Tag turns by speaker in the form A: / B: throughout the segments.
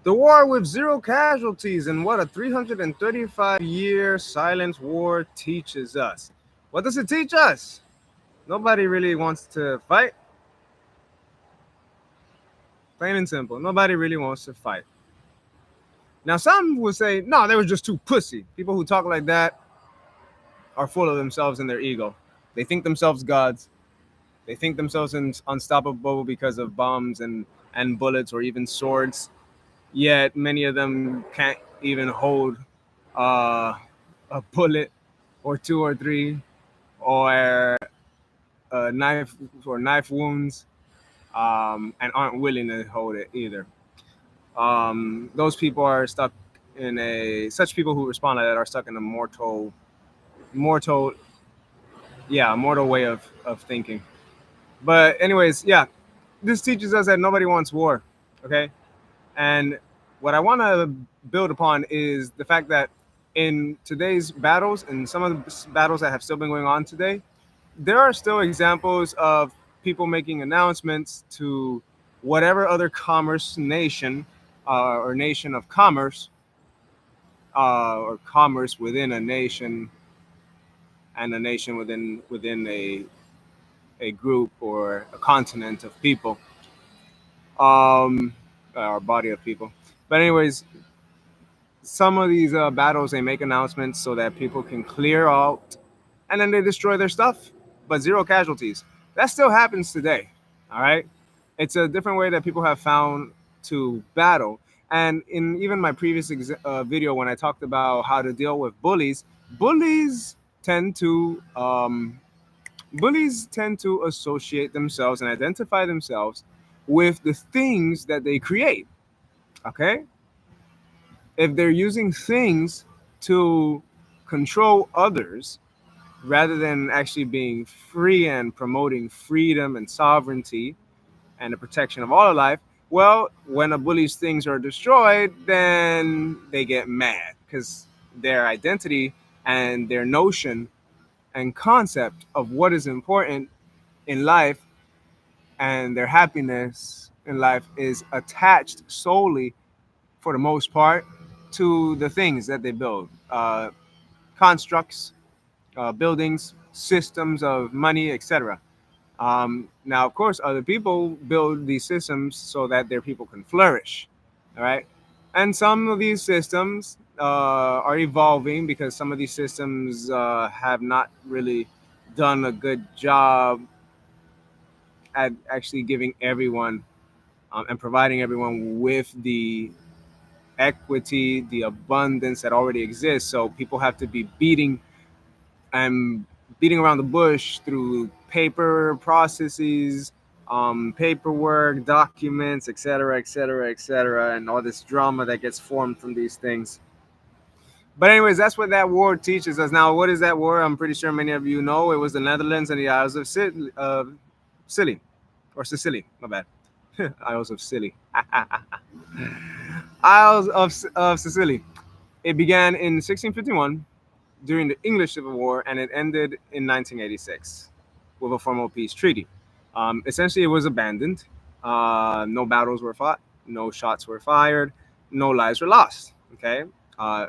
A: The war with zero casualties and what a 335-year silent war teaches us. What does it teach us? Nobody really wants to fight. Plain and simple. Nobody really wants to fight. Now, some would say, no, they were just too pussy. People who talk like that are full of themselves and their ego. They think themselves gods. They think themselves unstoppable because of bombs and bullets or even swords. Yet many of them can't even hold uh, a bullet or two or three or a knife or knife wounds, and aren't willing to hold it either. Those people are stuck in a such people who respond like that are stuck in a mortal, yeah, mortal way of thinking. But anyways, yeah, this teaches us that nobody wants war. Okay, and what I want to build upon is the fact that in today's battles and some of the battles that have still been going on today, there are still examples of people making announcements to whatever other commerce nation or nation of commerce or commerce within a nation and a nation within a group or a continent of people, um, or body of people. But anyways, some of these battles they make announcements so that people can clear out, and then they destroy their stuff, but zero casualties. That still happens today. All right, it's a different way that people have found to battle. And in even my previous video when I talked about how to deal with bullies, bullies tend to bullies tend to associate themselves and identify themselves with the things that they create. Okay, if they're using things to control others rather than actually being free and promoting freedom and sovereignty and the protection of all of life, well, when a bully's things are destroyed, then they get mad because their identity and their notion and concept of what is important in life and their happiness in life is attached solely, for the most part, to the things that they build, constructs, buildings, systems of money, etc. Now, of course, other people build these systems so that their people can flourish. All right. And some of these systems are evolving because some of these systems have not really done a good job at actually giving everyone and providing everyone with the equity, the abundance that already exists. So people have to be and beating around the bush through paper processes, paperwork, documents, etc., etc., etc., and all this drama that gets formed from these things. But anyways, that's what that war teaches us. Now, what is that war? I'm pretty sure many of you know. It was the Netherlands and the Isles of Scilly, or Sicily. My bad. Isles of Scilly. Isles of Sicily. It began in 1651 during the English Civil War, and it ended in 1986 with a formal peace treaty. Essentially, it was abandoned. No battles were fought, no shots were fired, no lives were lost. Okay,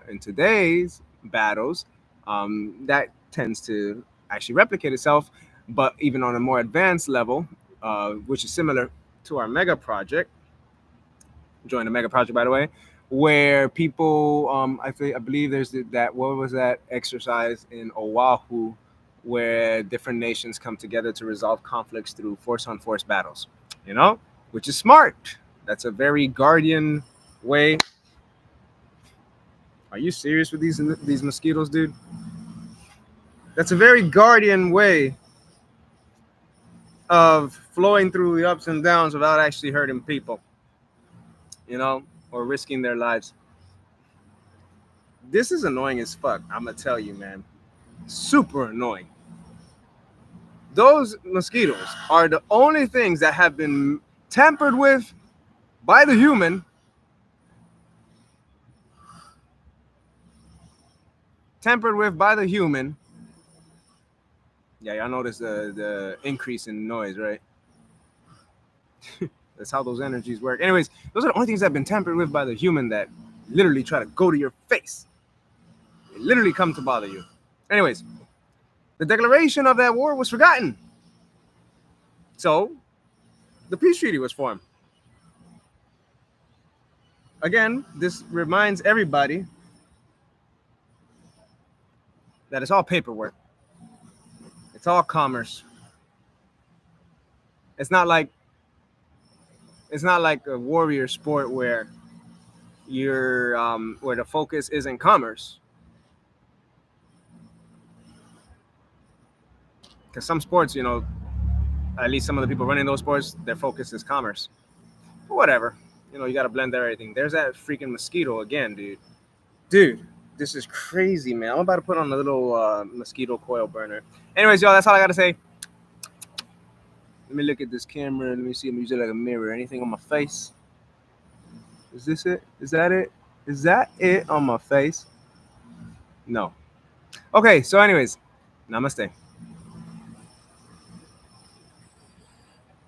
A: in today's battles, that tends to actually replicate itself, but even on a more advanced level, which is similar to our mega project. Join the mega project, by the way, where people, I believe there's that, what was that exercise in Oahu, where different nations come together to resolve conflicts through force on force battles, you know, which is smart. That's a very guardian way. Are you serious with these mosquitoes, dude? That's a very guardian way of flowing through the ups and downs without actually hurting people, you know, or risking their lives. This is annoying as fuck. I'm gonna tell you, man. Super annoying. Those mosquitoes are the only things that have been tampered with by the human, tampered with by the human. Yeah, y'all notice the increase in noise, right? That's how those energies work. Anyways, those are the only things that have been tampered with by the human that literally try to go to your face. They literally come to bother you. Anyways, the declaration of that war was forgotten. So, the peace treaty was formed. Again, this reminds everybody that it's all paperwork. It's all commerce. It's not like a warrior sport where where the focus isn't commerce. Because some sports, at least some of the people running those sports, their focus is commerce. But whatever. You got to blend everything. There's that freaking mosquito again, dude. Dude, this is crazy, man. I'm about to put on a little mosquito coil burner. Anyways, y'all, that's all I got to say. Let me look at this camera. Let me see. I'm using it like a mirror. Anything on my face? Is this it? Is that it? Is that it on my face? No. Okay, so anyways, namaste.